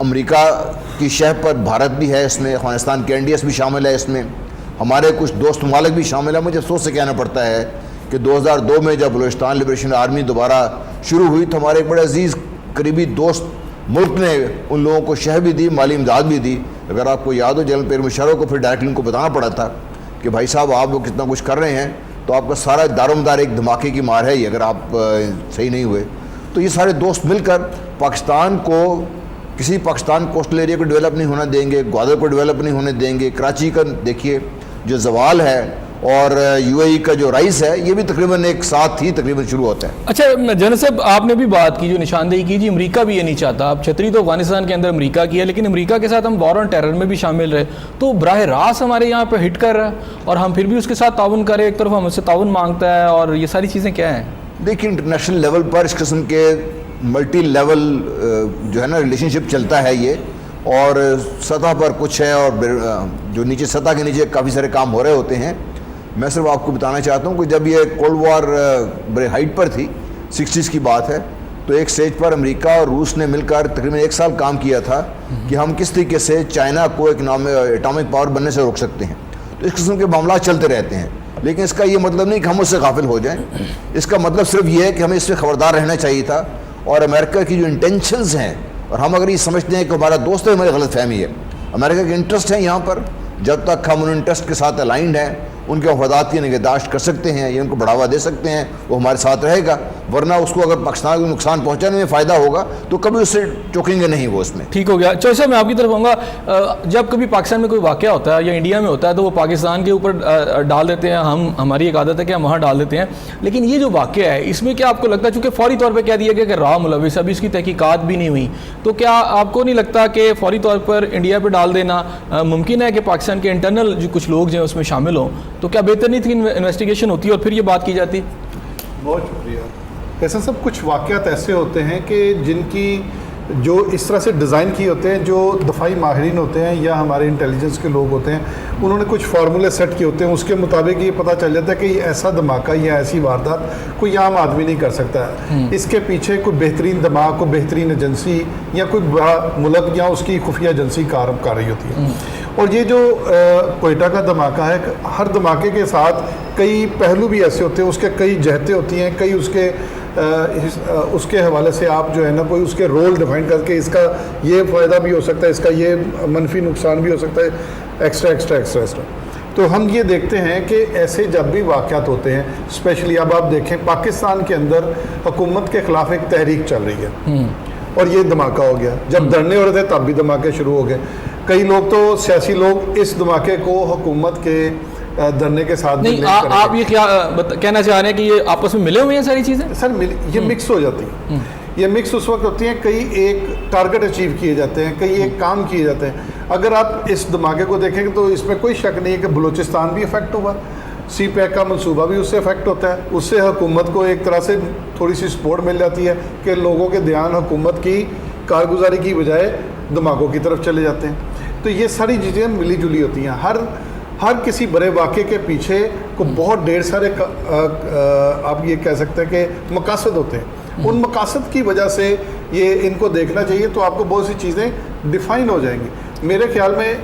امریکہ کی شہ پر بھارت بھی ہے اس میں، افغانستان کے NDS بھی شامل ہے اس میں، ہمارے کچھ دوست ممالک بھی شامل ہیں. مجھے افسوس سے کہنا پڑتا ہے کہ 2002 میں جب بلوچستان لبریشن آرمی دوبارہ شروع ہوئی تو ہمارے ایک بڑے عزیز قریبی دوست ملک نے ان لوگوں کو شہ بھی دی، مالی امداد بھی دی. اگر آپ کو یاد ہو جنرل پیر مشرف کو پھر ڈائریکٹلی ان کو بتانا پڑا تھا کہ بھائی صاحب آپ لوگ کتنا کچھ کر رہے ہیں تو آپ کا سارا دار و مدار ایک دھماکے کی مار ہے ہی اگر آپ صحیح نہیں ہوئے. تو یہ سارے دوست مل کر پاکستان کو، کسی پاکستان کوسٹل ایریا کو ڈیولپ نہیں ہونا دیں گے، گوادر کو ڈیولپ نہیں ہونے دیں گے. کراچی کا دیکھیے جو زوال ہے اور UAE کا جو رائز ہے یہ بھی تقریباً ایک ساتھ ہی تقریباً شروع ہوتا ہے. اچھا جنرل صاحب آپ نے بھی بات کی، جو نشاندہی کی جی امریکہ بھی یہ نہیں چاہتا. اب چھتری تو افغانستان کے اندر امریکہ کی ہے، لیکن امریکہ کے ساتھ ہم وار آن ٹیرر میں بھی شامل رہے تو براہ راست ہمارے یہاں پہ ہٹ کر رہا ہے اور ہم پھر بھی اس کے ساتھ تعاون کریں. ایک طرف ہم اس سے تعاون مانگتا ہے اور یہ ساری چیزیں کیا ہیں؟ دیکھیں انٹرنیشنل لیول پر اس قسم کے ملٹی لیول جو ہے نا ریلیشن شپ چلتا ہے یہ، اور سطح پر کچھ ہے اور جو نیچے سطح کے نیچے کافی سارے کام ہو رہے ہوتے ہیں. میں صرف آپ کو بتانا چاہتا ہوں کہ جب یہ کولڈ وار بڑے ہائٹ پر تھی، 60s کی بات ہے، تو ایک سٹیج پر امریکہ اور روس نے مل کر تقریباً 1 سال کام کیا تھا کہ ہم کس طریقے سے چائنا کو اٹامک پاور بننے سے روک سکتے ہیں. تو اس قسم کے معاملات چلتے رہتے ہیں، لیکن اس کا یہ مطلب نہیں کہ ہم اس سے غافل ہو جائیں. اس کا مطلب صرف یہ ہے کہ ہمیں اس سے خبردار رہنا چاہیے تھا. اور امریکہ کی جو انٹینشنز ہیں، اور ہم اگر یہ سمجھتے ہیں کہ ہمارا دوست ہے، ہماری غلط فہمی ہے. امریکہ کے انٹرسٹ ہیں یہاں پر، جب تک ہم ان انٹرسٹ کے ساتھ الائنڈ ہیں، ان کے مفادات کی نگہداشت کر سکتے ہیں یا ان کو بڑھاوا دے سکتے ہیں، وہ ہمارے ساتھ رہے گا. ورنہ اس کو اگر پاکستان کو نقصان پہنچانے میں فائدہ ہوگا تو کبھی اس سے چوکیں گے نہیں وہ اس میں. ٹھیک ہو گیا. چوہے صاحب میں آپ کی طرف آؤں گا. جب کبھی پاکستان میں کوئی واقعہ ہوتا ہے یا انڈیا میں ہوتا ہے تو وہ پاکستان کے اوپر ڈال دیتے ہیں، ہماری ایک عادت ہے کہ ہم وہاں ڈال دیتے ہیں. لیکن یہ جو واقعہ ہے اس میں کیا آپ کو لگتا ہے، چونکہ فوری طور پہ کہہ دیا گیا کہ راہ ملوث، ابھی اس کی تحقیقات بھی نہیں ہوئی، تو کیا آپ کو نہیں لگتا کہ فوری طور پر انڈیا پہ ڈال دینا ممکن ہے کہ پاکستان کے انٹرنل جو کچھ لوگ جو ہیں اس میں شامل ہوں، تو کیا بہتر نہیں تھی انویسٹیگیشن ہوتی اور پھر یہ بات کی جاتی؟ بہت شکریہ. ایسا سب کچھ واقعات ایسے ہوتے ہیں کہ جن کی جو اس طرح سے ڈیزائن کیے ہوتے ہیں، جو دفاعی ماہرین ہوتے ہیں یا ہمارے انٹیلیجنس کے لوگ ہوتے ہیں، انہوں نے کچھ فارمولے سیٹ کیے ہوتے ہیں. اس کے مطابق یہ پتہ چل جاتا ہے کہ یہ ایسا دھماکہ یا ایسی واردات کوئی عام آدمی نہیں کر سکتا ہے. اس کے پیچھے کوئی بہترین دماغ، کوئی بہترین ایجنسی یا کوئی بڑا ملک یا اس کی خفیہ ایجنسی کار رہی ہوتی ہے. اور یہ جو کوئٹہ کا دھماکہ ہے، ہر دھماکے کے ساتھ کئی پہلو بھی ایسے ہوتے ہیں، اس کے کئی جہتیں ہوتی ہیں، کئی اس کے حوالے سے آپ جو ہے نا کوئی اس کے رول ڈیفائن کر کے اس کا یہ فائدہ بھی ہو سکتا ہے، اس کا یہ منفی نقصان بھی ہو سکتا ہے، ایکسٹرا. تو ہم یہ دیکھتے ہیں کہ ایسے جب بھی واقعات ہوتے ہیں، اسپیشلی اب آپ دیکھیں پاکستان کے اندر حکومت کے خلاف ایک تحریک چل رہی ہے اور یہ دھماکہ ہو گیا. جب دھرنے ہو رہے تھے تب بھی دھماکے شروع ہو گئے. کئی لوگ تو سیاسی لوگ اس دھماکے کو حکومت کے دھرنے کے ساتھ نہیں. آپ یہ کہنا چاہ رہے ہیں کہ یہ آپس میں ملے ہوئے ہیں ساری چیزیں؟ سر یہ مکس ہو جاتی ہیں. یہ مکس اس وقت ہوتی ہیں کئی ایک ٹارگٹ اچیو کیے جاتے ہیں، کئی ایک کام کیے جاتے ہیں. اگر آپ اس دھماکے کو دیکھیں گے تو اس میں کوئی شک نہیں ہے کہ بلوچستان بھی افیکٹ ہوا، سی پیک کا منصوبہ بھی اس سے افیکٹ ہوتا ہے. اس سے حکومت کو ایک طرح سے تھوڑی سی سپورٹ مل جاتی ہے کہ لوگوں کے دھیان حکومت کی کارگزاری کی بجائے دھماکوں کی طرف چلے جاتے ہیں. تو یہ ساری چیزیں ملی جلی ہوتی ہیں. ہر کسی بڑے واقعے کے پیچھے کو بہت ڈھیر سارے آپ یہ کہہ سکتے ہیں کہ مقاصد ہوتے ہیں. ان مقاصد کی وجہ سے یہ ان کو دیکھنا چاہیے تو آپ کو بہت سی چیزیں ڈیفائن ہو جائیں گی. میرے خیال میں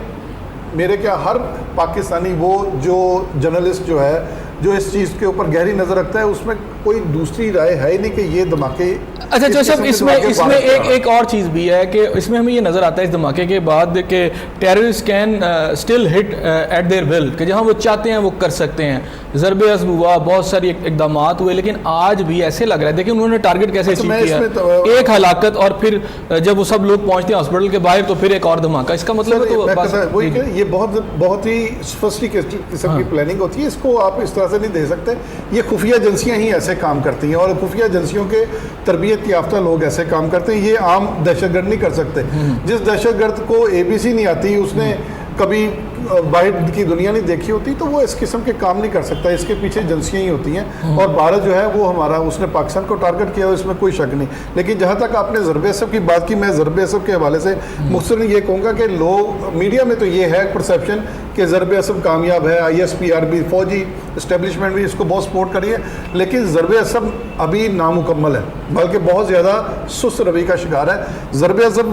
ہر پاکستانی وہ جو جرنلسٹ جو ہے جو اس چیز کے اوپر گہری نظر رکھتا ہے، اس میں کوئی دوسری رائے ہے ہی نہیں کہ یہ دھماکے. اچھا صاحب اس میں ایک اور چیز بھی ہے کہ اس میں ہمیں یہ نظر آتا ہے اس دھماکے کے بعد کہ terrorist can still hit at their will, کہ جہاں وہ چاہتے ہیں وہ کر سکتے ہیں. ضرب عصب ہوا، بہت ساری اقدامات ہوئے، لیکن آج بھی ایسے لگ رہا ہے دیکھیں انہوں نے ٹارگٹ کیسے اچیو کیا، ایک ہلاکت اور پھر جب وہ سب لوگ پہنچتے ہیں ہاسپٹل کے باہر تو پھر ایک اور دھماکہ. اس کا مطلب یہ بہت ہی سوفسٹیکیٹڈ قسم کی پلاننگ ہوتی ہے. اس کو آپ اس طرح سے نہیں دے سکتے. یہ خفیہ ایجنسیاں ہی ایسے کام کرتی ہیں اور خفیہ ایجنسیوں کے تربیت یافتہ لوگ ایسے کام کرتے ہیں. یہ عام دہشت گرد نہیں کر سکتے. جس دہشت گرد کو ABC نہیں آتی، اس نے کبھی باہر کی دنیا نہیں دیکھی ہوتی، تو وہ اس قسم کے کام نہیں کر سکتا. اس کے پیچھے ایجنسیاں ہی ہوتی ہیں. اور بھارت جو ہے وہ ہمارا، اس نے پاکستان کو ٹارگٹ کیا، اس میں کوئی شک نہیں. لیکن جہاں تک آپ نے ضرب عصب کی بات کی، میں ضرب عصب کے حوالے سے مختصراً یہ کہوں گا کہ لوگ میڈیا میں تو یہ ہے پرسیپشن کہ ضرب عصب کامیاب ہے، ISPR بھی، فوجی اسٹیبلشمنٹ بھی اس کو بہت سپورٹ کری ہے، لیکن ضرب عصب ابھی نامکمل ہے، بلکہ بہت زیادہ سست روی کا شکار ہے. ضرب عصب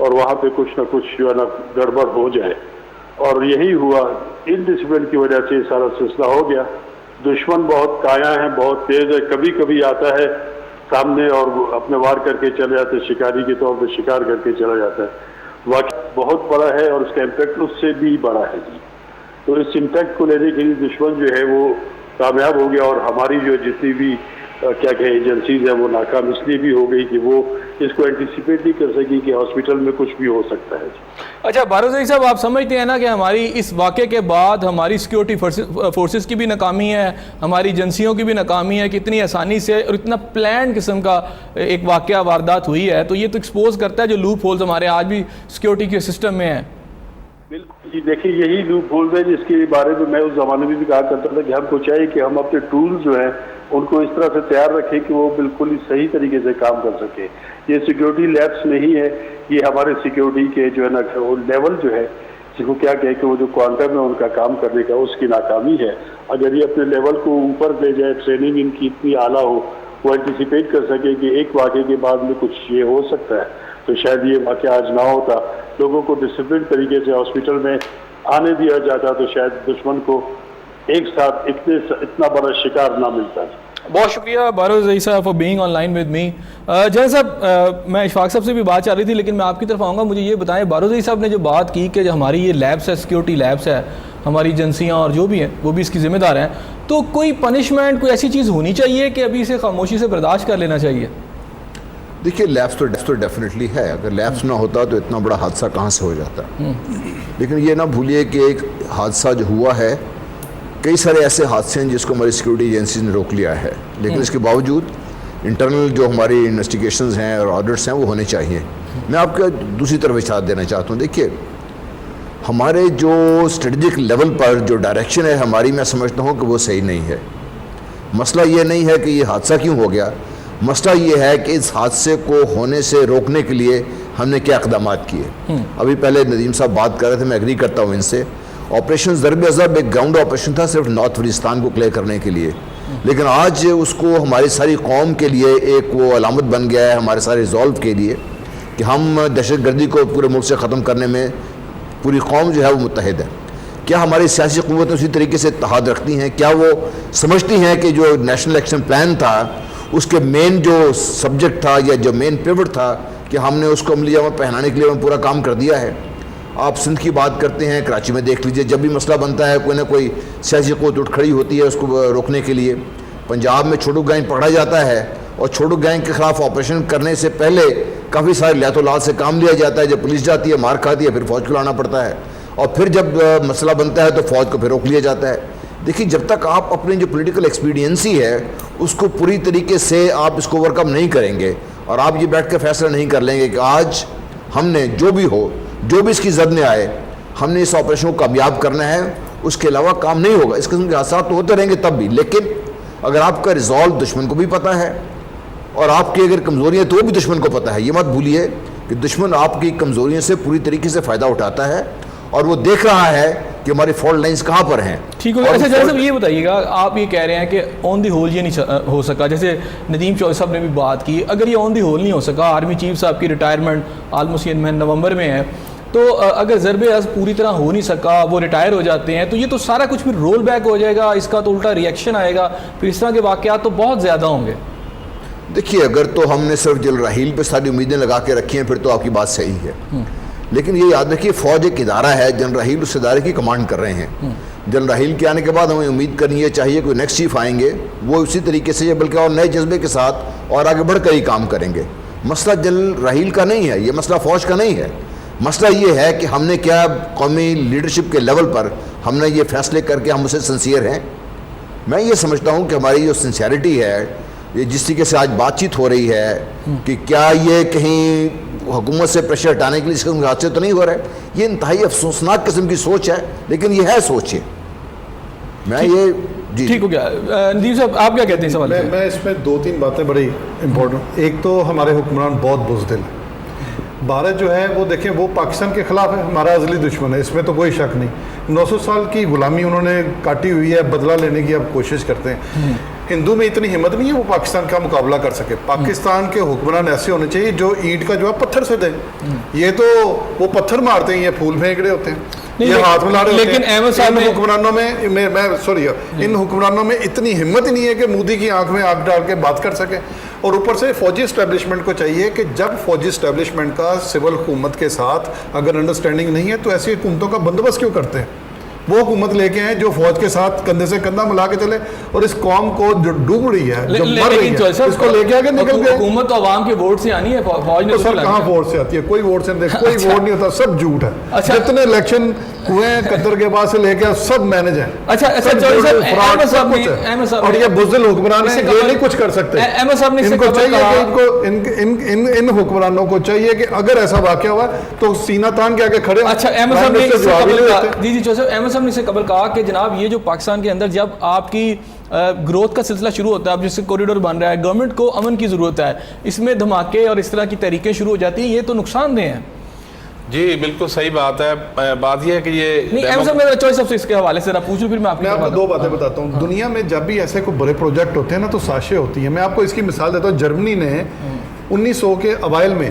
اور وہاں پہ کچھ نہ کچھ جو ہے نا گڑبڑ ہو جائے. اور یہی ہوا, ان ڈسپلن کی وجہ سے سارا سلسلہ ہو گیا. دشمن بہت کایا ہے, بہت تیز ہے, کبھی کبھی آتا ہے سامنے اور اپنے وار کر کے چلے جاتے ہیں, شکاری کے طور پہ شکار کر کے چلا جاتا ہے. واقعہ بہت بڑا ہے اور اس کا امپیکٹ اس سے بھی بڑا ہے جی. تو اس امپیکٹ کو لینے کے لیے دشمن جو ہے وہ کامیاب ہو گیا, اور ہماری جو جتنی بھی کیا کہ ایجنسیز ہیں وہ ناکام اس لیے بھی ہو گئی کہ وہ اس کو اینٹیسپیٹ نہیں کر سکی کہ ہاسپٹل میں کچھ بھی ہو سکتا ہے. اچھا بارودی صاحب, آپ سمجھتے ہیں نا کہ ہماری اس واقعے کے بعد ہماری سیکیورٹی فورسز کی بھی ناکامی ہے, ہماری ایجنسیوں کی بھی ناکامی ہے کہ اتنی آسانی سے اور اتنا پلان قسم کا ایک واقعہ واردات ہوئی ہے, تو یہ تو ایکسپوز کرتا ہے جو لوپ ہولز ہمارے آج بھی سیکیورٹی کے سسٹم میں ہیں. بالکل جی, دیکھیے یہی لوپ ہولز ہے جس کے بارے میں اس زمانے میں بھی کہا کرتا تھا کہ ہم کو چاہیے کہ ہم اپنے ٹولز جو ہیں ان کو اس طرح سے تیار رکھیں کہ وہ بالکل ہی صحیح طریقے سے کام کر سکے. یہ سیکیورٹی لیبس نہیں ہے, یہ ہمارے سیکیورٹی کے جو ہے نا وہ لیول جو ہے جس کو کیا کہے کہ وہ جو کوانٹم ہے ان کا کام کرنے کا اس کی ناکامی ہے. اگر یہ اپنے لیول کو اوپر لے جائے, ٹریننگ ان کی اتنی اعلیٰ ہو, وہ اینٹیسپیٹ کر سکے کہ ایک واقعے کے بعد میں کچھ یہ ہو سکتا ہے, تو شاید یہ واقعہ آج نہ ہوتا. لوگوں کو ڈسپلن طریقے سے ہاسپٹل میں آنے دیا جاتا تو شاید دشمن کو ایک ساتھ اتنا بڑا شکار نہ ملتا. بہت شکریہ بارود زئی صاحب for being on line with me. General صاحب, میں اشفاق صاحب سے بھی بات چل رہی تھی لیکن میں آپ کی طرف آؤں گا. مجھے یہ بتائیں, بارود زئی صاحب نے جو بات کی کہ جو ہماری یہ لیبس ہے, سیکیورٹی لیبس ہے, ہماری ایجنسیاں اور جو بھی ہیں وہ بھی اس کی ذمہ دار ہیں, تو کوئی پنشمنٹ, کوئی ایسی چیز ہونی چاہیے کہ ابھی اسے خاموشی سے برداشت کر لینا چاہیے؟ دیکھیے لیبس تو ڈیفینیٹلی ہے, اگر لیبس نہ ہوتا تو اتنا بڑا حادثہ کہاں سے ہو جاتا. لیکن یہ نہ بھولیے کہ ایک حادثہ جو ہوا ہے, کئی سارے ایسے حادثے ہیں جس کو ہماری سیکیورٹی ایجنسیز نے روک لیا ہے, لیکن اس کے باوجود انٹرنل جو ہماری انویسٹیگیشنز ہیں اور آڈٹس ہیں وہ ہونے چاہیے. میں آپ کو دوسری طرف اشارہ دینا چاہتا ہوں. دیکھیے ہمارے جو اسٹریٹجک لیول پر جو ڈائریکشن ہے ہماری, میں سمجھتا ہوں کہ وہ صحیح نہیں ہے. مسئلہ یہ نہیں ہے کہ یہ حادثہ کیوں ہو گیا, مسئلہ یہ ہے کہ اس حادثے کو ہونے سے روکنے کے لیے ہم نے کیا اقدامات کیے. ابھی پہلے ندیم صاحب بات کر رہے تھے, میں ایگری کرتا ہوں ان سے. آپریشن ضرب عضب ایک گراؤنڈ آپریشن تھا صرف نارتھ وزیرستان کو کلیئر کرنے کے لیے, لیکن آج اس کو ہماری ساری قوم کے لیے ایک وہ علامت بن گیا ہے, ہمارے سارے ریزولو کے لیے, کہ ہم دہشت گردی کو پورے ملک سے ختم کرنے میں پوری قوم جو ہے وہ متحد ہے. کیا ہماری سیاسی قوتیں اسی طریقے سے اتحاد رکھتی ہیں؟ کیا وہ سمجھتی ہیں کہ جو نیشنل ایکشن پلان تھا اس کے مین جو سبجیکٹ تھا یا جو مین پیوٹ تھا کہ ہم نے اس کو عملی جامہ پہنانے کے لیے پورا کام کر دیا ہے؟ آپ سندھ کی بات کرتے ہیں, کراچی میں دیکھ لیجئے, جب بھی مسئلہ بنتا ہے کوئی نہ کوئی سیاسی قوت اٹھ کھڑی ہوتی ہے اس کو روکنے کے لیے. پنجاب میں چھوٹو گینگ پکڑا جاتا ہے اور چھوٹو گینگ کے خلاف آپریشن کرنے سے پہلے کافی سارے لیات و لات سے کام لیا جاتا ہے. جب پولیس جاتی ہے مار کھاتی ہے, پھر فوج کو لانا پڑتا ہے, اور پھر جب مسئلہ بنتا ہے تو فوج کو پھر روک لیا جاتا ہے. دیکھیے جب تک آپ اپنی جو پولیٹیکل ایکسپیڈینسی ہے اس کو پوری طریقے سے آپ اس کو اوور کم نہیں کریں گے, اور آپ یہ بیٹھ کے فیصلہ نہیں کر لیں گے کہ آج ہم نے جو بھی ہو, جو بھی اس کی زد میں آئے, ہم نے اس آپریشن کو کامیاب کرنا ہے, اس کے علاوہ کام نہیں ہوگا. اس قسم کے حادثات تو ہوتے رہیں گے تب بھی, لیکن اگر آپ کا ریزالو دشمن کو بھی پتہ ہے اور آپ کی اگر کمزوریاں تو وہ بھی دشمن کو پتہ ہے. یہ مت بھولیے کہ دشمن آپ کی کمزوریوں سے پوری طریقے سے فائدہ اٹھاتا ہے اور وہ دیکھ رہا ہے کہ ہماری فالٹ لائنز کہاں پر ہیں. ٹھیک ہو گیا. اچھا جنرل صاحب یہ بتائیے گا, آپ یہ کہہ رہے ہیں کہ آن دی ہول یہ نہیں ہو سکا, جیسے ندیم چوہدری صاحب نے بھی بات کی, اگر یہ آن دی ہول نہیں ہو سکا, آرمی چیف صاحب کی ریٹائرمنٹ آلموسٹ نومبر میں ہے, تو اگر ضرب عضب پوری طرح ہو نہیں سکا, وہ ریٹائر ہو جاتے ہیں, تو یہ تو سارا کچھ پھر رول بیک ہو جائے گا, اس کا تو الٹا ری ایکشن آئے گا, پھر اس طرح کے واقعات تو بہت زیادہ ہوں گے. دیکھیے اگر تو ہم نے صرف جنرل راحیل پہ ساری امیدیں لگا کے رکھی ہیں پھر تو آپ کی بات صحیح ہے, لیکن یہ یاد رکھیے فوج ایک ادارہ ہے, جنرل راحیل اس ادارے کی کمانڈ کر رہے ہیں. جنرل راحیل کے آنے کے بعد ہمیں امید کرنی ہے چاہیے کوئی نیکسٹ چیف آئیں گے وہ اسی طریقے سے بلکہ اور نئے جذبے کے ساتھ اور آگے بڑھ کر ہی کام کریں گے. مسئلہ جنرل راحیل کا نہیں ہے, یہ مسئلہ فوج کا نہیں ہے. مسئلہ یہ ہے کہ ہم نے کیا قومی لیڈرشپ کے لیول پر ہم نے یہ فیصلے کر کے ہم اسے سنسیئر ہیں. میں یہ سمجھتا ہوں کہ ہماری جو سنسیئرٹی ہے, یہ جس طریقے سے آج بات چیت ہو رہی ہے کہ کیا یہ کہیں حکومت سے پریشر ہٹانے کے لیے اس قسم کے حادثے تو نہیں ہو رہے, یہ انتہائی افسوسناک قسم کی سوچ ہے, لیکن یہ ہے سوچ. میں یہ جی ٹھیک ہو گیا. ندیم صاحب آپ کیا کہتے ہیں سوال؟ میں اس میں 2-3 باتیں بڑی امپورٹنٹ. ایک تو ہمارے حکمران بہت بزدل ہیں. بھارت جو ہے وہ دیکھیں وہ پاکستان کے خلاف ہے, ہمارا ازلی دشمن ہے, اس میں تو کوئی شک نہیں. 900 سال کی غلامی انہوں نے کاٹی ہوئی ہے, بدلہ لینے کی اب کوشش کرتے ہیں. ہندو میں اتنی ہمت نہیں ہے وہ پاکستان کا مقابلہ کر سکے. پاکستان کے حکمران ایسے ہونے چاہیے جو اینٹ کا جواب پتھر سے دیں. یہ تو وہ پتھر مارتے ہیں, یہ پھول پھینک رہے ہوتے ہیں, یہ ہاتھ ملا رہے ہوتے ہیں. ان حکمرانوں میں ان حکمرانوں میں اتنی ہمت ہی نہیں ہے کہ مودی کی آنکھ میں آنکھ ڈال کے بات کر سکیں. اور اوپر سے فوجی اسٹیبلشمنٹ کو چاہیے کہ جب فوجی اسٹیبلشمنٹ کا سول حکومت کے ساتھ اگر انڈرسٹینڈنگ نہیں ہے تو ایسی حکومتوں کا بندوبست کیوں کرتے ہیں. وہ حکومت لے کے آئے جو فوج کے ساتھ کندھے سے کندھا ملا کے چلے, اور اس قوم کو جو ڈوب رہی ہے, جو مر رہی ہے, اس کو لے کے آگے نکل گئے. حکومت تو عوام کے ووٹ سے آنی ہے, فوج نے سر کہاں ووٹ سے آتی ہے؟ کوئی ووٹ سے نہیں, کوئی ووٹ نہیں ہوتا, سب جھوٹ ہے. جتنے الیکشن ہوئے ہیں قطر کے بعد سے لے کے سب مینج ہیں. اور یہ بزدل حکمران ہیں, یہ نہیں کچھ کر سکتے. ان کو چاہیے کہ ان حکمرانوں کو چاہیے کہ اگر ایسا واقعہ ہوا تو سینہ تان کے آگے کھڑے. اچھا احمد صاحب نے اس سے قبل کہا کہ جناب یہ جو پاکستان کے اندر جب آپ کی گروتھ کا سلسلہ شروع ہوتا ہے, اب جس سے کوریڈور بن رہا ہے, گورنمنٹ کو امن کی ضرورت ہے, اس میں دھماکے اور اس طرح کی تحریکیں شروع ہو جاتی ہیں, یہ تو نقصان دہ ہیں. جی بالکل صحیح بات ہے. بات یہ ہے کہ یہ نہیں احمد صاحب میرا چوائس آف اس کے حوالے سے پوچھ لوں, پھر میں آپ کو دو باتیں بتاتا ہوں. دنیا میں جب بھی ایسے کوئی بڑے پروجیکٹ ہوتے ہیں نا تو سازشیں ہوتی ہیں. میں آپ کو اس کی مثال دیتا ہوں. جرمنی نے 1900 کے اوائل میں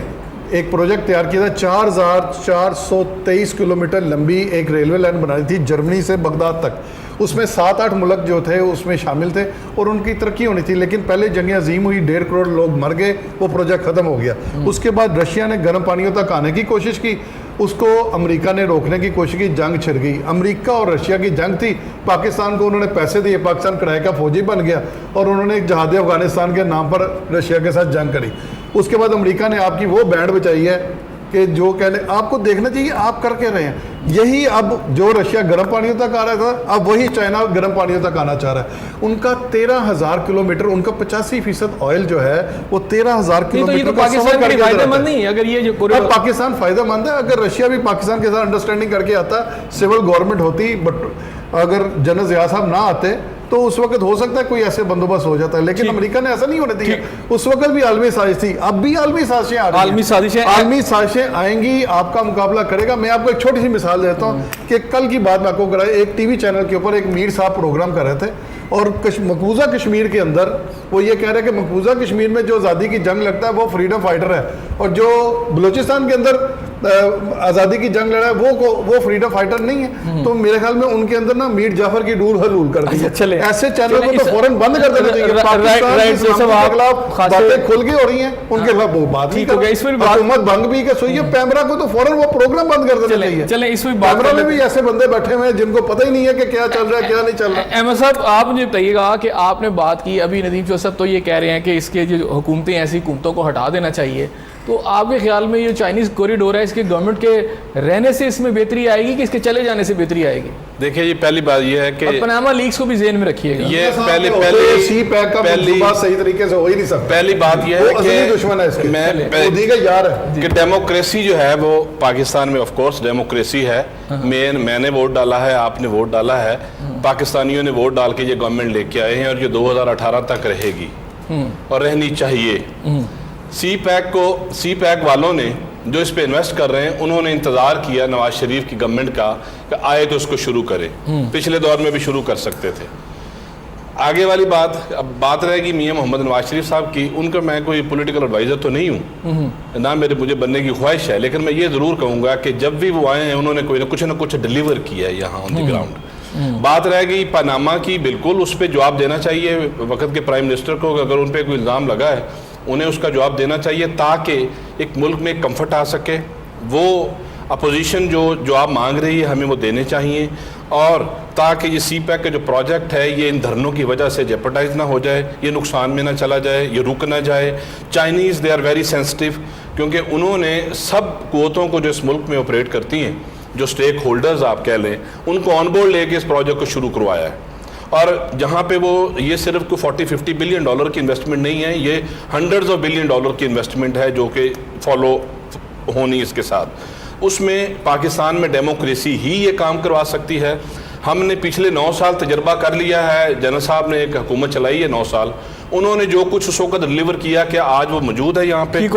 ایک پروجیکٹ تیار کیا تھا, 4423 کلومیٹر لمبی ایک ریلوے لائن بنانی تھی جرمنی سے بغداد تک. اس میں 7-8 ملک جو تھے اس میں شامل تھے اور ان کی ترقی ہونی تھی. لیکن پہلے جنگ عظیم ہوئی, 1.5 کروڑ لوگ مر گئے, وہ پروجیکٹ ختم ہو گیا. اس کے بعد رشیا نے گرم پانیوں تک آنے کی کوشش کی, اس کو امریکہ نے روکنے کی کوشش کی, جنگ چھڑ گئی. امریکہ اور رشیا کی جنگ تھی, پاکستان کو انہوں نے پیسے دیے, پاکستان کرائے کا فوجی بن گیا اور انہوں نے ایک جہاد افغانستان کے نام پر رشیا کے ساتھ جنگ کری. اس کے بعد امریکہ نے آپ کی وہ بینڈ بچائی ہے کہ جو کہنے آپ کو دیکھنا چاہیے آپ کر کے رہے ہیں. یہی اب جو رشیا گرم پانیوں تک آ رہا تھا, اب وہی چائنا گرم پانیوں تک آنا چاہ رہا ہے. ان کا 13,000 کلومیٹر, ان کا 85% آئل جو ہے وہ 13,000 کلومیٹر کا سفر کر کے فائدہ مند نہیں. اگر یہ جو پاکستان فائدہ مند ہے, اگر رشیا بھی پاکستان کے ساتھ انڈرسٹینڈنگ کر کے آتا, سول گورنمنٹ ہوتی, بٹ اگر جنرل ضیاء صاحب نہ آتے تو اس وقت ہو سکتا ہے کوئی ایسے بندوبست ہو جاتا ہے. لیکن امریکہ نے ایسا نہیں ہونے دیا. اس وقت بھی عالمی سازش تھی, اب بھی عالمی سازشیں آ رہی ہیں, عالمی سازشیں آئیں گی, آپ کا مقابلہ کرے گا. میں آپ کو ایک چھوٹی سی مثال دیتا ہوں کہ کل کی بات میں آپ کو کرائے, ایک ٹی وی چینل کے اوپر ایک میر صاحب پروگرام کر رہے تھے اور مقبوضہ کشمیر کے اندر وہ یہ کہہ رہے ہیں کہ مقبوضہ کشمیر میں جو آزادی کی جنگ لگتا ہے وہ فریڈم فائٹر ہے, اور جو بلوچستان کے اندر آزادی کی جنگ لڑا ہے وہ فریڈم فائٹر نہیں ہے. تو میرے خیال میں ان کے اندر نا میر جعفر کی ڈور حلول کر دی ہے. ایسے چینل کو تو فوراً بند کر دینا چاہیے. پاکستان کے خلاف باتیں کھل کے ہو رہی ہیں, ان کے خلاف وہ بات نہیں کر رہے. حکومت بھنگ بھی کہ سوئی پیمرا کو تو فوراً وہ پروگرام بند کر دینا چاہیے. چلیں اس میں پیمرا میں بھی ایسے بندے بیٹھے ہوئے ہیں جن کو پتہ ہی نہیں ہے کہ کیا چل رہا ہے کیا نہیں چل رہا. احمد صاحب آپ مجھے بتائیے گا کہ آپ نے بات کی ابھی, ندیم چودھری صاحب تو یہ کہہ رہے ہیں کہ اس کے جو حکومتیں ایسی حکومتوں کو ہٹا دینا چاہیے, تو آپ کے خیال میں یہ چائنیز کوریڈور ہے, اس کے گورنمنٹ کے رہنے سے اس میں بہتری آئے گی کہ اس کے چلے جانے سے بہتری آئے گی؟ دیکھیں یہ پہلی بات یہ ہے کہ پاناما لیکس کو بھی ذہن میں رکھیے گا. یہ پہلی سی پیک کا منصوبہ صحیح طریقے سے ہو ہی نہیں سکتا. پہلی بات یہ ہے کہ دشمن ہے اس کے یار ہے کہ ڈیموکریسی جو ہے وہ پاکستان میں آف کورس ڈیموکریسی ہے. میں نے ووٹ ڈالا ہے, آپ نے ووٹ ڈالا ہے, پاکستانیوں نے ووٹ ڈال کے یہ گورنمنٹ لے کے آئے ہیں اور یہ 2018 تک رہے گی اور رہنی چاہیے. سی پیک والوں نے جو اس پہ انویسٹ کر رہے ہیں انہوں نے انتظار کیا نواز شریف کی گورنمنٹ کا کہ آئے تو اس کو شروع کرے. پچھلے دور میں بھی شروع کر سکتے تھے. آگے والی بات اب بات رہے گی میاں محمد نواز شریف صاحب کی. ان کا میں کوئی پولیٹیکل ایڈوائزر تو نہیں ہوں, نہ مجھے بننے کی خواہش ہے, لیکن میں یہ ضرور کہوں گا کہ جب بھی وہ آئے ہیں انہوں نے کوئی نہ کچھ ڈیلیور کیا ہے یہاں آن دی گراؤنڈ. بات رہے گی پاناما کی, بالکل اس پہ جواب دینا چاہیے وقت کے پرائم منسٹر کو. اگر ان پہ کوئی الزام لگا ہے انہیں اس کا جواب دینا چاہیے تاکہ ایک ملک میں کمفرٹ آ سکے. وہ اپوزیشن جو جواب مانگ رہی ہے ہمیں وہ دینے چاہیے, اور تاکہ یہ سی پیک کا جو پروجیکٹ ہے یہ ان دھرنوں کی وجہ سے جیپرڈائز نہ ہو جائے, یہ نقصان میں نہ چلا جائے, یہ رک نہ جائے. Chinese they are very sensitive, کیونکہ انہوں نے سب قوتوں کو جو اس ملک میں آپریٹ کرتی ہیں, جو سٹیک ہولڈرز آپ کہہ لیں, ان کو آن بورڈ لے کے اس پروجیکٹ کو شروع کروایا ہے. اور جہاں پہ وہ یہ صرف کوئی $40-50 بلین کی انویسٹمنٹ نہیں ہے, یہ $100 of billion کی انویسٹمنٹ ہے جو کہ فالو ہونی اس کے ساتھ. اس میں پاکستان میں ڈیموکریسی ہی یہ کام کروا سکتی ہے. ہم نے پچھلے 9 سال تجربہ کر لیا ہے. جنرل صاحب نے ایک حکومت چلائی ہے 9 سال, انہوں نے جو کچھ اس وقت ڈلیور کیا, کیا آج وہ موجود ہے یہاں پہ؟ ٹھیک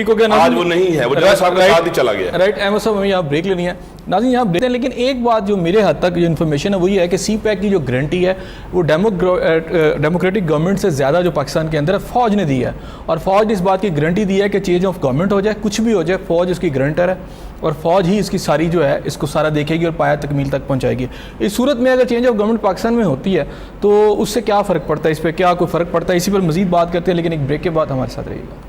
ہو گیا آج وہ نہیں ہے, وہ جنرل صاحب کے ساتھ ہی چلا گیا. رائٹ. احمد صاحب ہمیں یہاں بریک لینی ہے. ناظرین یہاں بریک ہیں, لیکن ایک بات جو میرے حد تک جو انفارمیشن ہے وہی ہے کہ سی پیک کی جو گارنٹی ہے وہ ڈیموکریٹک گورنمنٹ سے زیادہ جو پاکستان کے اندر ہے فوج نے دی ہے, اور فوج نے اس بات کی گارنٹی دی ہے کہ چینج آف گورنمنٹ ہو جائے, کچھ بھی ہو جائے, فوج اس کی گارنٹر ہے اور فوج ہی اس کی ساری جو ہے اس کو سارا دیکھے گی اور پایا تکمیل تک پہنچائے گی. اس صورت میں اگر چینج آف گورنمنٹ پاکستان میں ہوتی ہے تو اس سے کیا فرق پڑتا ہے, اس پہ کیا کوئی فرق پڑتا ہے؟ اسی پر مزید بات کرتے ہیں, لیکن ایک بریک کے بعد ہمارے ساتھ رہیے گا.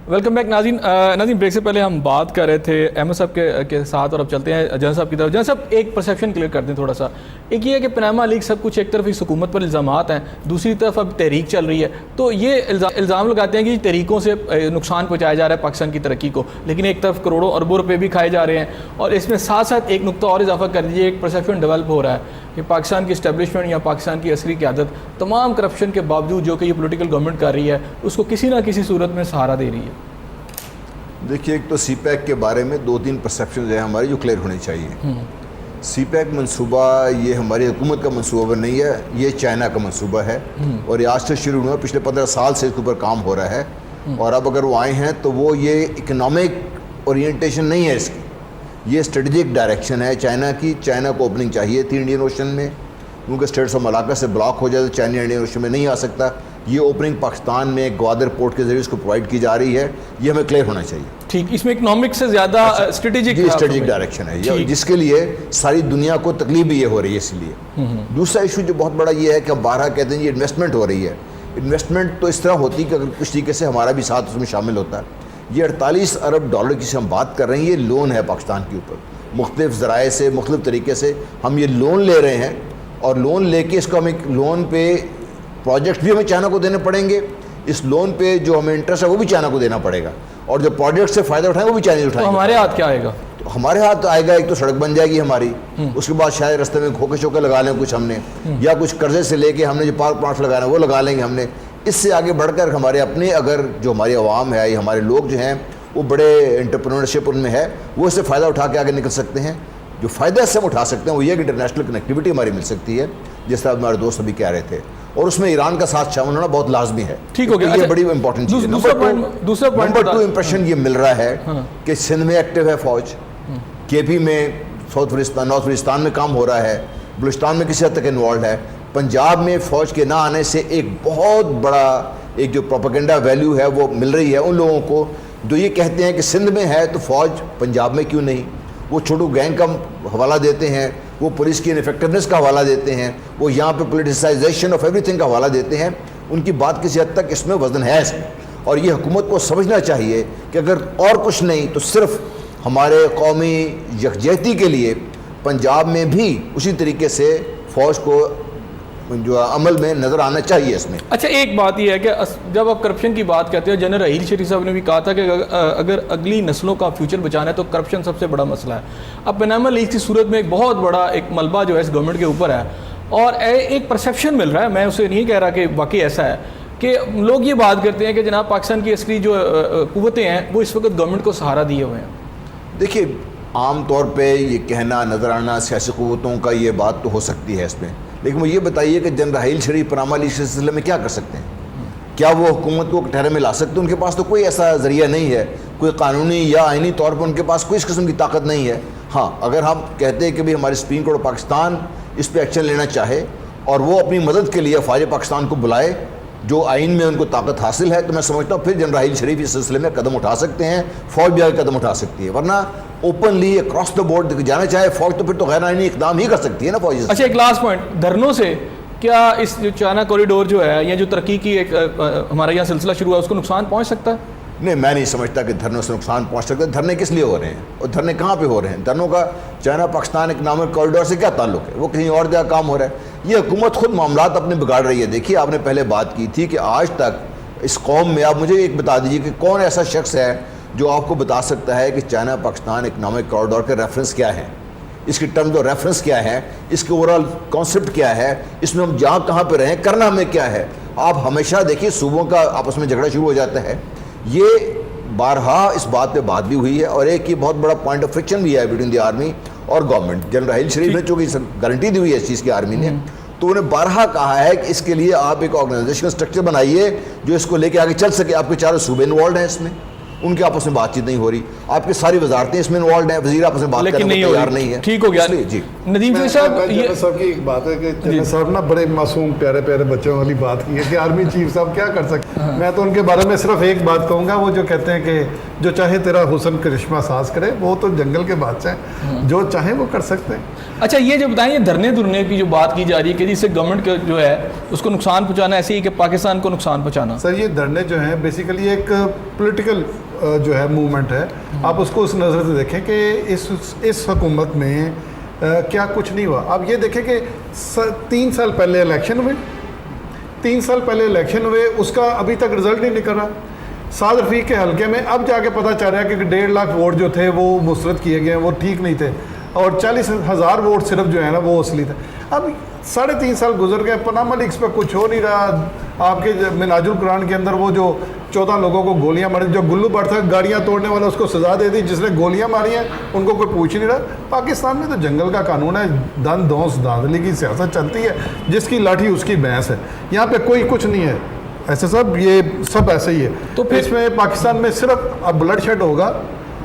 Welcome back. ناظرین بریک سے پہلے ہم بات کر رہے تھے احمد صاحب کے ساتھ, اور اب چلتے ہیں جنرل صاحب کی طرف. جنرل صاحب ایک پرسیپشن کلیئر کر دیں تھوڑا سا. ایک یہ ہے کہ پاناما لیک سب کچھ ایک طرف اس حکومت پر الزامات ہیں, دوسری طرف اب تحریک چل رہی ہے, تو یہ الزام لگاتے ہیں کہ تحریکوں سے نقصان پہنچایا جا رہا ہے پاکستان کی ترقی کو, لیکن ایک طرف کروڑوں اربوں روپے بھی کھائے جا رہے ہیں. اور اس میں ساتھ ساتھ ایک نقطہ اور اضافہ کر دیجیے, ایک پرسیپشن ڈیولپ ہو رہا ہے کہ پاکستان کی اسٹیبلشمنٹ یا پاکستان کی عسکری قیادت تمام کرپشن کے باوجود جو کہ یہ پولیٹیکل گورنمنٹ کر رہی ہے اس کو کسی نہ کسی صورت میں سہارا دے رہی ہے. دیکھیے, ایک تو سی پیک کے بارے میں 2-3 پرسیپشنز ہیں ہماری جو کلیئر ہونی چاہیے. سی پیک منصوبہ یہ ہماری حکومت کا منصوبہ نہیں ہے, یہ چائنا کا منصوبہ ہے, اور یہ آج سے شروع ہوا, پچھلے 15 سال سے اس کے اوپر کام ہو رہا ہے. اور اب اگر وہ آئے ہیں تو وہ یہ اکنامک اورینٹیشن نہیں ہے اس کی, یہ اسٹریٹجک ڈائریکشن ہے چائنا کی. چائنا کو اوپننگ چاہیے تھی انڈین اوشن میں, کیونکہ اسٹیٹس آف ملاکا سے بلاک ہو جائے تو چائنا انڈین اوشن میں نہیں آ سکتا. یہ اوپننگ پاکستان میں گوادر پورٹ کے ذریعے اس کو پرووائڈ کی جا رہی ہے, یہ ہمیں کلیئر ہونا چاہیے. ٹھیک, اس میں اکنامک سے زیادہ اسٹریٹجک ڈائریکشن ہے, جس کے لیے ساری دنیا کو تکلیف بھی یہ ہو رہی ہے. اس لیے دوسرا ایشو جو بہت بڑا یہ ہے کہ ہم بارہ کہتے ہیں یہ انویسٹمنٹ ہو رہی ہے. انویسٹمنٹ تو اس طرح ہوتی ہے کہ اگر کچھ طریقے سے ہمارا بھی ساتھ اس میں شامل ہوتا ہے. یہ 48 ارب ڈالر کی سے ہم بات کر رہے ہیں, یہ لون ہے پاکستان کے اوپر, مختلف ذرائع سے مختلف طریقے سے ہم یہ لون لے رہے ہیں, اور لون لے کے اس کو ہم ایک لون پہ پروجیکٹ بھی ہمیں چائنا کو دینے پڑیں گے, اس لون پہ جو ہمیں انٹرسٹ ہے وہ بھی چائنا کو دینا پڑے گا, اور جو پروجیکٹ سے فائدہ اٹھائیں وہ بھی چائنیز اٹھائیں گے. ہمارے ہاتھ کیا آئے گا؟ تو ہمارے ہاتھ آئے گا, ایک تو سڑک بن جائے گی ہماری, اس کے بعد شاید رستے میں کھوکے شوکے لگا لیں کچھ ہم نے, یا کچھ قرضے سے لے کے ہم نے جو پارک پلانٹس لگانا ہے وہ لگا لیں گے ہم نے. اس سے آگے بڑھ کر ہمارے اپنے, اگر جو ہماری عوام ہے یا ہمارے لوگ جو ہیں وہ بڑے انٹرپرینورشپ ان میں ہے, وہ اس سے فائدہ اٹھا کے آگے نکل سکتے ہیں. جو فائدہ اس سے ہم اٹھا سکتے ہیں وہ یہ کہ انٹرنیشنل کنیکٹیوٹی ہماری مل سکتی ہے, جس طرح ہمارے دوست ابھی کہہ رہے تھے, اور اس میں ایران کا ساتھ شامل ہونا بہت لازمی ہے. ٹھیک ہو گیا, یہ بڑی امپورٹنٹ چیز ہے. نمبر 2 امپریشن یہ مل رہا ہے کہ سندھ میں ایکٹیو ہے فوج, کے پی میں نارتھ وزیرستان میں کام ہو رہا ہے, بلوچستان میں کسی حد تک انوالوڈ ہے. پنجاب میں فوج کے نہ آنے سے ایک بہت بڑا ایک جو پروپیگنڈا ویلیو ہے وہ مل رہی ہے ان لوگوں کو جو یہ کہتے ہیں کہ سندھ میں ہے تو فوج پنجاب میں کیوں نہیں. وہ چھوٹو گینگ کا حوالہ دیتے ہیں, وہ پولیس کی انفیکٹونیس کا حوالہ دیتے ہیں, وہ یہاں پہ پولیٹیسائزیشن آف ایوری تھنگ کا حوالہ دیتے ہیں. ان کی بات کسی حد تک اس میں وزن ہے اس میں, اور یہ حکومت کو سمجھنا چاہیے کہ اگر اور کچھ نہیں تو صرف ہمارے قومی یکجہتی کے لیے پنجاب میں بھی اسی طریقے سے فوج کو جو عمل میں نظر آنا چاہیے اس میں. اچھا, ایک بات یہ ہے کہ جب آپ کرپشن کی بات کرتے ہیں, جنرل راحیل شریف صاحب نے بھی کہا تھا کہ اگر اگلی نسلوں کا فیوچر بچانا ہے تو کرپشن سب سے بڑا مسئلہ ہے. اب پاناما لیکس کی صورت میں ایک بہت بڑا ایک ملبہ جو ہے اس گورنمنٹ کے اوپر ہے, اور ایک پرسیپشن مل رہا ہے, میں اسے نہیں کہہ رہا کہ واقعی ایسا ہے, کہ لوگ یہ بات کرتے ہیں کہ جناب پاکستان کی عسکری جو قوتیں ہیں وہ اس وقت گورنمنٹ کو سہارا دیے ہوئے ہیں. دیکھیے, عام طور پہ یہ کہنا نظر آنا سیاسی قوتوں کا یہ بات تو ہو سکتی ہے اس میں, لیکن وہ یہ بتائیے کہ general Raheel Sharif Panama leaks کے سلسلے میں کیا کر سکتے ہیں؟ کیا وہ حکومت کو ٹھہرے میں لا سکتے ہیں؟ ان کے پاس تو کوئی ایسا ذریعہ نہیں ہے, کوئی قانونی یا آئینی طور پر ان کے پاس کوئی اس قسم کی طاقت نہیں ہے. ہاں, اگر ہم کہتے ہیں کہ بھی ہمارے سپریم کورٹ پاکستان اس پہ ایکشن لینا چاہے اور وہ اپنی مدد کے لیے افواج پاکستان کو بلائے جو آئین میں ان کو طاقت حاصل ہے, تو میں سمجھتا ہوں پھر جنرل راحیل شریف اس سلسلے میں قدم اٹھا سکتے ہیں, فوج بھی آگے قدم اٹھا سکتی ہے. ورنہ اوپنلی اکراس دا بورڈ جانا چاہے فوج تو پھر تو غیر آئینی اقدام ہی کر سکتی ہے نا فوج. اچھا, ایک لاسٹ پوائنٹ, دھرنوں سے کیا اس جو چائنا کوریڈور جو ہے یا جو ترقی کی ایک ہمارے یہاں سلسلہ شروع ہوا اس کو نقصان پہنچ سکتا ہے؟ نہیں, میں نہیں سمجھتا کہ دھرنوں سے نقصان پہنچ سکتا ہے. دھرنے کس لیے ہو رہے ہیں اور دھرنے کہاں پہ ہو رہے ہیں؟ دھرنوں کا چائنا پاکستان اکنامک کوریڈور سے کیا تعلق ہے؟ وہ کہیں اور جگہ کام ہو رہا ہے. یہ حکومت خود معاملات اپنے بگاڑ رہی ہے. دیکھیے, آپ نے پہلے بات کی تھی کہ آج تک اس قوم میں آپ مجھے ایک بتا دیجئے کہ کون ایسا شخص ہے جو آپ کو بتا سکتا ہے کہ چائنا پاکستان اکنامک کوریڈور کے ریفرنس کیا ہے, اس کی ٹرمز اور ریفرنس کیا ہے, اس کے اوورال کانسیپٹ کیا ہے, اس میں ہم جہاں کہاں پہ رہیں, کرنا ہمیں کیا ہے. آپ ہمیشہ دیکھیے صوبوں کا آپس میں جھگڑا شروع ہو جاتا ہے. یہ بارہا اس بات پہ بات بھی ہوئی ہے, اور ایک یہ بہت بڑا پوائنٹ آف فرکشن بھی ہے بٹوین دی آرمی اور گورنمنٹ. جنرل راحیل شریف نے چونکہ گارنٹی دی ہوئی ہے اس چیز کی آرمی نے, تو انہیں بارہا کہا ہے کہ اس کے لیے آپ ایک آرگنائزیشن اسٹرکچر بنائیے جو اس کو لے کے آگے چل سکے. آپ کے چاروں صوبے انوالوڈ ہیں اس میں, ان کے آپس میں بات چیت نہیں ہو رہی, آپ کی ساری وزارتیں اس میں انوالوڈ ہیں, وزیر آپس میں بات کرنے کو تیار نہیں ہے. ٹھیک ہو گیا. جی ندیم صاحب, جنرل صاحب کی ایک بات ہے کہ جنرل صاحب نا بڑے معصوم پیارے پیارے بچوں والی بات کی ہے کہ آرمی چیف صاحب کیا کر سکتے. میں تو ان کے بارے میں صرف ایک بات کہوں گا, وہ جو کہتے ہیں کہ جو چاہے تیرا حسن کرشمہ ساز کرے, وہ تو جنگل کے بادشاہ ہیں, جو چاہیں وہ کر سکتے ہیں. اچھا یہ جو بتائیں, یہ دھرنے دھرنے کی جو بات کی جا رہی ہے کہ جس سے گورنمنٹ کا جو ہے اس کو نقصان پہنچانا, ایسے ہی کہ پاکستان کو نقصان پہنچانا. سر یہ دھرنے جو ہیں بیسیکلی ایک پولیٹیکل جو ہے موومنٹ ہے. آپ اس کو اس نظر سے دیکھیں کہ اس حکومت میں کیا کچھ نہیں ہوا. آپ یہ دیکھیں کہ 3 سال پہلے الیکشن ہوئے, 3 سال پہلے الیکشن ہوئے, اس کا ابھی تک رزلٹ نہیں نکل رہا. سعد رفیق کے حلقے میں اب جا کے پتہ چل رہا ہے کہ 1.5 لاکھ ووٹ جو تھے وہ مسترد کیے گئے ہیں, وہ ٹھیک نہیں تھے, اور 40,000 ووٹ صرف جو ہے نا وہ اصلی تھے. اب 3.5 سال گزر گئے, پاناما لیکس پہ کچھ ہو نہیں رہا. آپ کے مناج القرآن کے اندر وہ جو 14 لوگوں کو گولیاں ماری, جو گلو بھٹ تھا گاڑیاں توڑنے والا, اس کو سزا دے دی. جس نے گولیاں ماری ہیں ان کو کوئی پوچھ نہیں رہا. پاکستان میں تو جنگل کا قانون ہے, دن دھونس دھاندلی کی سیاست چلتی ہے, جس کی لاٹھی اس کی بھینس ہے. یہاں پہ کوئی کچھ نہیں ہے. ایسے سب یہ سب ایسے ہی ہے. تو اس میں پاکستان میں صرف اب بلڈ شیڈ ہوگا,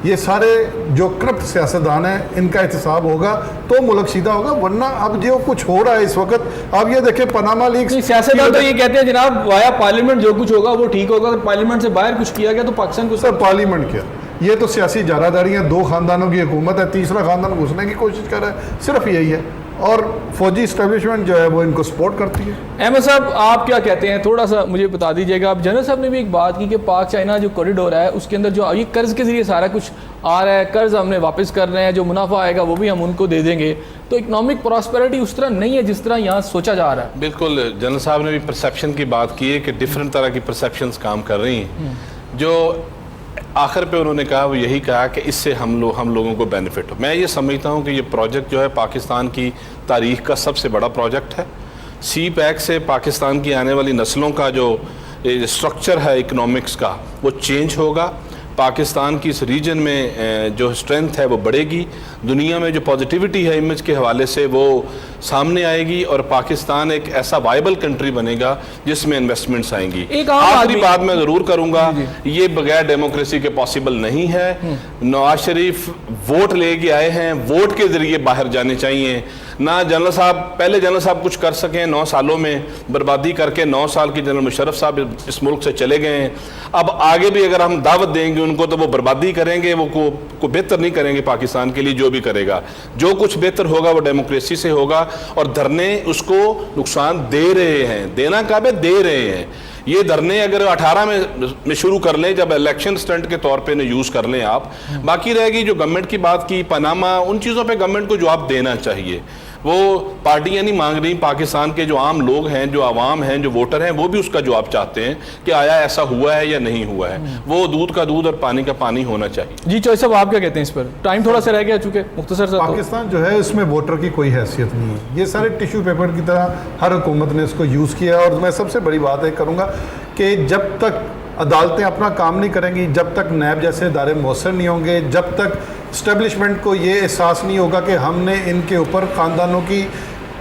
یہ سارے جو کرپٹ سیاستدان ہیں ان کا احتساب ہوگا تو ملک سیدھا ہوگا. ورنہ اب جو کچھ ہو رہا ہے اس وقت, آپ یہ دیکھیں پاناما لیکس, سیاستدان تو یہ کہتے ہیں جناب وایا پارلیمنٹ جو کچھ ہوگا وہ ٹھیک ہوگا, اگر پارلیمنٹ سے باہر کچھ کیا گیا تو پاکستان کو. سر پارلیمنٹ کیا, یہ تو سیاسی جارہ داری ہے. 2 خاندانوں کی حکومت ہے, تیسرا خاندان گھسنے کی کوشش کر رہا ہے, صرف یہی ہے. اور فوجی اسٹیبلشمنٹ جو ہے وہ ان کو سپورٹ کرتی ہے. احمد صاحب آپ کیا کہتے ہیں, تھوڑا سا مجھے بتا دیجیے گا. اب جنرل صاحب نے بھی ایک بات کی کہ پاک چائنا جو کوریڈور ہے اس کے اندر جو یہ قرض کے ذریعے سارا کچھ آ رہا ہے, قرض ہم نے واپس کر رہے ہیں, جو منافع آئے گا وہ بھی ہم ان کو دے دیں گے, تو اکنامک پراسپیرٹی اس طرح نہیں ہے جس طرح یہاں سوچا جا رہا ہے. بالکل, جنرل صاحب نے بھی پرسیپشن کی بات کی ہے کہ ڈفرینٹ طرح کی پرسیپشنز کام کر رہی ہیں. جو آخر پہ انہوں نے کہا وہ یہی کہا کہ اس سے ہم لوگوں کو بینیفٹ ہو. میں یہ سمجھتا ہوں کہ یہ پروجیکٹ جو ہے پاکستان کی تاریخ کا سب سے بڑا پروجیکٹ ہے. سی پیک سے پاکستان کی آنے والی نسلوں کا جو اسٹرکچر ہے اکنامکس کا وہ چینج ہوگا. پاکستان کی اس ریجن میں جو اسٹرینتھ ہے وہ بڑھے گی. دنیا میں جو پازیٹیوٹی ہے امیج کے حوالے سے وہ سامنے آئے گی, اور پاکستان ایک ایسا وائبل کنٹری بنے گا جس میں انویسٹمنٹس آئیں گی. آخری بات میں ضرور کروں گا, یہ بغیر ڈیموکریسی کے پاسبل نہیں ہے. نواز شریف ووٹ لے کے آئے ہیں, ووٹ کے ذریعے باہر جانے چاہیے. نہ جنرل صاحب پہلے جنرل صاحب کچھ کر سکیں, 9 سالوں میں بربادی کر کے 9 سال کی جنرل مشرف صاحب اس ملک سے چلے گئے ہیں. اب آگے بھی اگر ہم دعوت دیں گے ان کو تو وہ بربادی کریں گے, وہ کو بہتر نہیں کریں گے پاکستان کے لیے. جو بھی کرے گا, جو کچھ بہتر ہوگا وہ ڈیموکریسی سے ہوگا, اور دھرنے اس کو نقصان دے رہے ہیں, دینا کعبے دے رہے ہیں. یہ دھرنے اگر 18 میں شروع کر لیں, جب الیکشن سٹنٹ کے طور پہ انہیں یوز کر لیں آپ, باقی رہے گی جو گورنمنٹ کی بات کی پاناما, ان چیزوں پہ گورنمنٹ کو جواب دینا چاہیے. وہ پارٹیاں نہیں مانگ رہی, پاکستان کے جو عام لوگ ہیں, جو عوام ہیں, جو ووٹر ہیں, وہ بھی اس کا جواب چاہتے ہیں کہ آیا ایسا ہوا ہے یا نہیں ہوا ہے. وہ دودھ کا دودھ اور پانی کا پانی ہونا چاہیے. جی چوہے صاحب آپ کیا کہتے ہیں اس پر؟ ٹائم تھوڑا سا رہ گیا چونکہ مختصر سا. پاکستان جو ہے اس میں ووٹر کی کوئی حیثیت نہیں ہے. یہ سارے ٹیشو پیپر کی طرح ہر حکومت نے اس کو یوز کیا. اور میں سب سے بڑی بات ایک کروں گا کہ جب تک عدالتیں اپنا کام نہیں کریں گی, جب تک نیب جیسے ادارے مؤثر نہیں ہوں گے, جب تک اسٹیبلشمنٹ کو یہ احساس نہیں ہوگا کہ ہم نے ان کے اوپر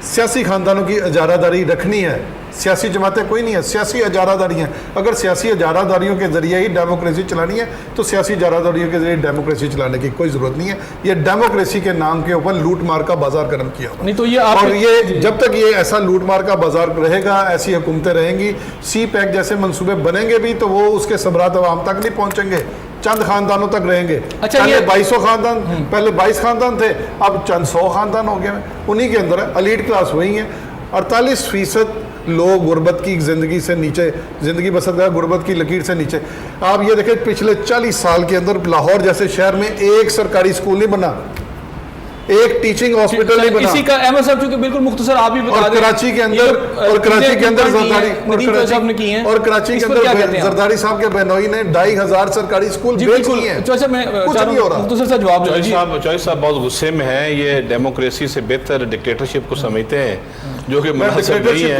سیاسی خاندانوں کی اجارہ داری رکھنی ہے. سیاسی جماعتیں کوئی نہیں ہے, سیاسی اجارہ داری ہیں. اگر سیاسی اجارہ داریوں کے ذریعے ہی ڈیموکریسی چلانی ہے تو سیاسی اجارہ داریوں کے ذریعے ڈیموکریسی چلانے کی کوئی ضرورت نہیں ہے. یہ ڈیموکریسی کے نام کے اوپر لوٹ مار کا بازار قائم کیا ہوا نہیں تو یہ اور یہ جب تک یہ ایسا لوٹ مار کا بازار رہے گا, ایسی حکومتیں رہیں گی, سی پیک جیسے منصوبے بنیں گے بھی تو وہ اس کے ثمرات عوام تک نہیں پہنچیں گے, چند خاندانوں تک رہیں گے. پہلے 2200 خاندان, پہلے 22 خاندان تھے, اب چند 100 خاندان ہو گئے ہیں. انہی کے اندر ایلیٹ کلاس وہی ہیں. 48% لوگ غربت کی زندگی سے نیچے زندگی بسر کر, غربت کی لکیر سے نیچے. آپ یہ دیکھیں پچھلے 40 سال کے اندر لاہور جیسے شہر میں ایک سرکاری اسکول نہیں بنا, ایک ٹیچنگ ہاسپٹل نہیں بنا. اسی کا احمد صاحب چونکہ بالکل مختصر آپ بھی بتا اور دیں. کراچی کے اندر اور کراچی کے اندر زرداری صاحب کے بہنوئی نے 2500 سرکاری اسکول بیچ دیے ہیں. چوچا میں مختصر سا جواب دوں. چوہدری صاحب بہت غصے میں ہیں. یہ ڈیموکریسی سے بہتر ڈکٹیٹرشپ کو سمجھتے ہیں جو کہ مناسب نہیں ہے.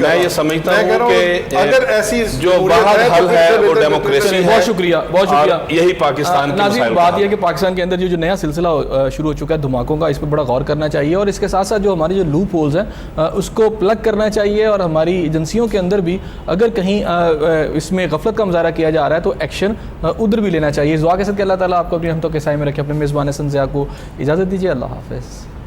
میں یہ سمجھتا ہوں کہ اگر ایسی جو باہر حل ہے وہ ڈیموکریسی ہے. بہت شکریہ, بہت شکریہ. یہی پاکستان کے مسائل. بات یہ ہے کہ پاکستان کے اندر جو نیا سلسلہ شروع ہو چکا ہے دھماکوں کا, اس پہ بڑا غور کرنا چاہیے, اور اس کے ساتھ ساتھ جو ہماری جو لوپ ہولز ہیں اس کو پلگ کرنا چاہیے, اور ہماری ایجنسیوں کے اندر بھی اگر کہیں اس میں غفلت کا مظاہرہ کیا جا رہا ہے تو ایکشن ادھر بھی لینا چاہیے. دعا کے ساتھ کہ اللہ تعالیٰ آپ کو اپنی رحمتوں کے سائے میں رکھے. اپنے میزبان حسن ضیاء کو اجازت دیجیے. اللہ حافظ.